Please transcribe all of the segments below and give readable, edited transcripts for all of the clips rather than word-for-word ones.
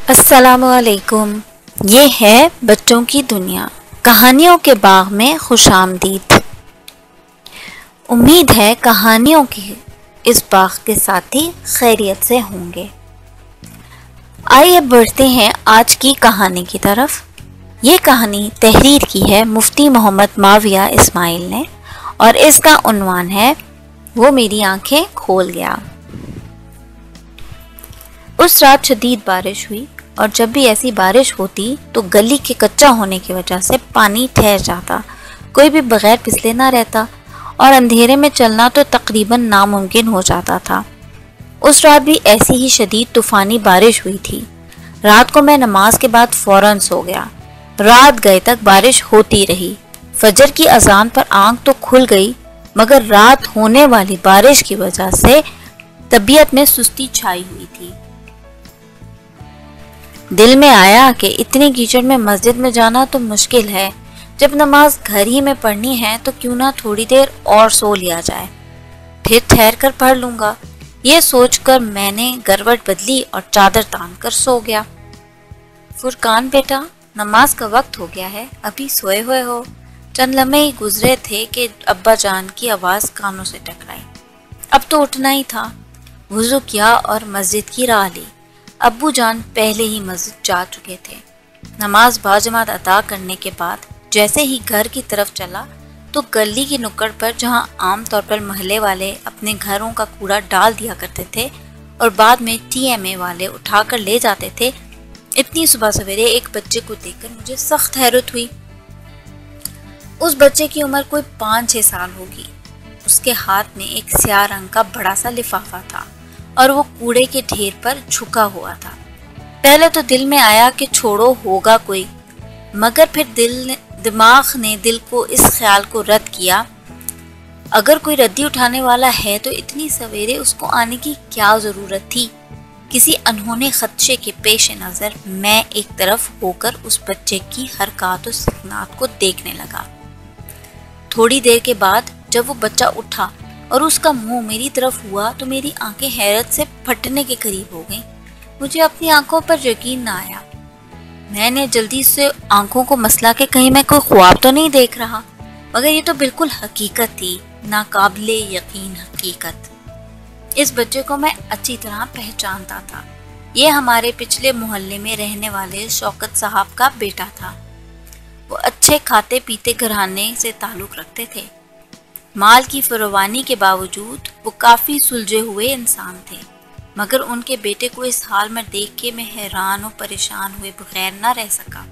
السلام علیکم۔ یہ ہے بچوں کی دنیا، کہانیوں کے باغ میں خوش آمدید۔ امید ہے کہانیوں کی اس باغ کے ساتھی خیریت سے ہوں گے۔ آئیے بڑھتے ہیں آج کی کہانی کی طرف۔ یہ کہانی تحریر کی ہے مفتی محمد معاویہ اسماعیل نے اور اس کا عنوان ہے وہ میری آنکھیں کھول گیا۔ اس رات شدید بارش ہوئی اور جب بھی ایسی بارش ہوتی تو گلی کے کچا ہونے کی وجہ سے پانی ٹھہر جاتا، کوئی بھی بغیر پھسلے نہ رہتا اور اندھیرے میں چلنا تو تقریباً ناممکن ہو جاتا تھا۔ اس رات بھی ایسی ہی شدید طوفانی بارش ہوئی تھی۔ رات کو میں نماز کے بعد فوراً سو گیا۔ رات گئے تک بارش ہوتی رہی۔ فجر کی اذان پر آنکھ تو کھل گئی مگر رات ہونے والی بارش کی وجہ سے طبیعت میں سستی چھائی ہوئی تھی۔ دل میں آیا کہ اتنی کیچڑ میں مسجد میں جانا تو مشکل ہے، جب نماز گھر ہی میں پڑھنی ہے تو کیوں نہ تھوڑی دیر اور سو لیا جائے، پھر ٹھہر کر پڑھ لوں گا۔ یہ سوچ کر میں نے گروٹ بدلی اور چادر تان کر سو گیا۔ فرقان بیٹا، نماز کا وقت ہو گیا ہے، ابھی سوئے ہوئے ہو؟ چند لمحے ہی گزرے تھے کہ ابا جان کی آواز کانوں سے ٹکرائی۔ اب تو اٹھنا ہی تھا۔ وضو کیا اور مسجد کی راہ لی۔ ابو جان پہلے ہی مسجد جا چکے تھے۔ نماز باجماعت ادا کرنے کے بعد جیسے ہی گھر کی طرف چلا تو گلی کی نکڑ پر جہاں عام طور پر محلے والے اپنے گھروں کا کوڑا ڈال دیا کرتے تھے اور بعد میں ٹی ایم اے والے اٹھا کر لے جاتے تھے، اتنی صبح سویرے ایک بچے کو دیکھ کر مجھے سخت حیرت ہوئی۔ اس بچے کی عمر کوئی 5-6 سال ہوگی۔ اس کے ہاتھ میں ایک سیاہ رنگ کا بڑا سا لفافہ تھا اور وہ کوڑے کے ڈھیر پر جھکا ہوا تھا۔ پہلے تو دل میں آیا کہ چھوڑو ہوگا کوئی، مگر پھر دماغ نے دل کو اس خیال کو رد کیا، اگر کوئی ردی اٹھانے والا ہے تو اتنی سویرے اس کو آنے کی کیا ضرورت تھی۔ کسی انہونے خدشے کے پیش نظر میں ایک طرف ہو کر اس بچے کی حرکات و سکنات کو دیکھنے لگا۔ تھوڑی دیر کے بعد جب وہ بچہ اٹھا اور اس کا منہ میری طرف ہوا تو میری آنکھیں حیرت سے پھٹنے کے قریب ہو گئیں۔ مجھے اپنی آنکھوں پر یقین نہ آیا۔ میں نے جلدی سے آنکھوں کو مسلا کہ کہیں میں کوئی خواب تو نہیں دیکھ رہا، مگر یہ تو بالکل حقیقت تھی، ناقابل یقین حقیقت۔ اس بچے کو میں اچھی طرح پہچانتا تھا۔ یہ ہمارے پچھلے محلے میں رہنے والے شوکت صاحب کا بیٹا تھا۔ وہ اچھے کھاتے پیتے گھرانے سے تعلق رکھتے تھے۔ مال کی فراوانی کے باوجود وہ کافی سلجھے ہوئے انسان تھے، مگر ان کے بیٹے کو اس حال میں دیکھ کے میں حیران و پریشان ہوئے بغیر نہ رہ سکا۔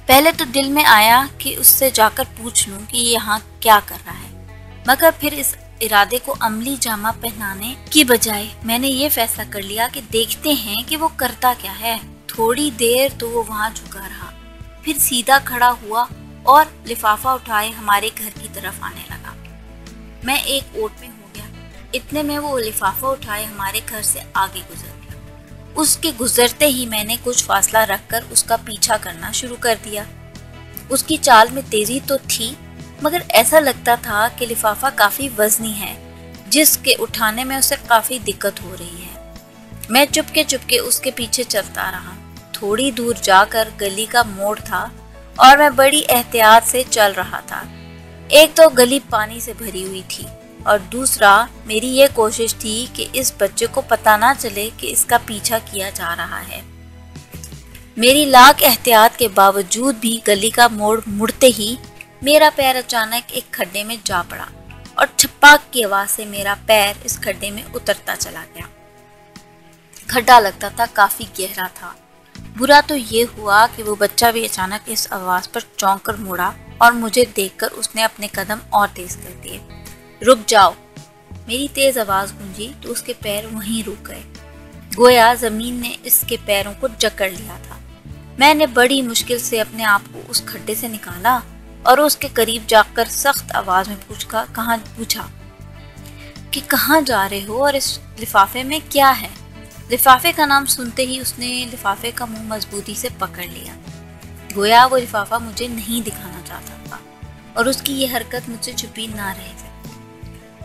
پہلے تو دل میں آیا کہ اس سے جا کر پوچھ لوں کہ یہ یہاں کیا کر رہا ہے، مگر پھر اس ارادے کو عملی جامہ پہنانے کی بجائے میں نے یہ فیصلہ کر لیا کہ دیکھتے ہیں کہ وہ کرتا کیا ہے۔ تھوڑی دیر تو وہ وہاں جھکا رہا، پھر سیدھا کھڑا ہوا اور لفافہ اٹھائے ہمارے گھر کی طرف آنے لگا۔ میں ایک اوٹ میں ہو گیا، اتنے میں وہ لفافہ اٹھائے ہمارے گھر سے آگے گزر گیا۔ اس کے گزرتے ہی میں نے کچھ فاصلہ رکھ کر اس کا پیچھا کرنا شروع کر دیا۔ اس کی چال میں تیزی تو تھی، مگر ایسا لگتا تھا کہ لفافہ کافی وزنی ہے، جس کے اٹھانے میں اسے کافی دقت ہو رہی ہے۔ میں چپکے اس کے پیچھے چلتا رہا۔ تھوڑی دور جا کر گلی کا موڑ تھا اور میں بڑی احتیاط سے چل رہا تھا۔ ایک تو گلی پانی سے بھری ہوئی تھی اور دوسرا میری یہ کوشش تھی کہ اس بچے کو پتہ نہ چلے کہ اس کا پیچھا کیا جا رہا ہے۔ میری لاکھ احتیاط کے باوجود بھی گلی کا موڑ مڑتے ہی میرا پیر اچانک ایک کھڈے میں جا پڑا اور چھپاک کی آواز سے میرا پیر اس کھڈے میں اترتا چلا گیا۔ کھڈا لگتا تھا کافی گہرا تھا۔ برا تو یہ ہوا کہ وہ بچہ بھی اچانک اس آواز پر چونک کر مڑا اور مجھے دیکھ کر اس نے اپنے قدم اور تیز کر دیے۔ رک جاؤ، میری تیز آواز گونجی تو اس کے پیر وہیں رک گئے، گویا زمین نے اس کے پیروں کو جکڑ لیا تھا۔ میں نے بڑی مشکل سے اپنے آپ کو اس کھڈے سے نکالا اور اس کے قریب جا کر سخت آواز میں پوچھا کہ کہاں جا رہے ہو اور اس لفافے میں کیا ہے؟ لفافے کا نام سنتے ہی اس نے لفافے کا منہ مضبوطی سے پکڑ لیا، گویا وہ لفافہ مجھے نہیں دکھانا چاہتا تھا اور اس کی یہ حرکت مجھ سے چھپی نہ رہ سکی۔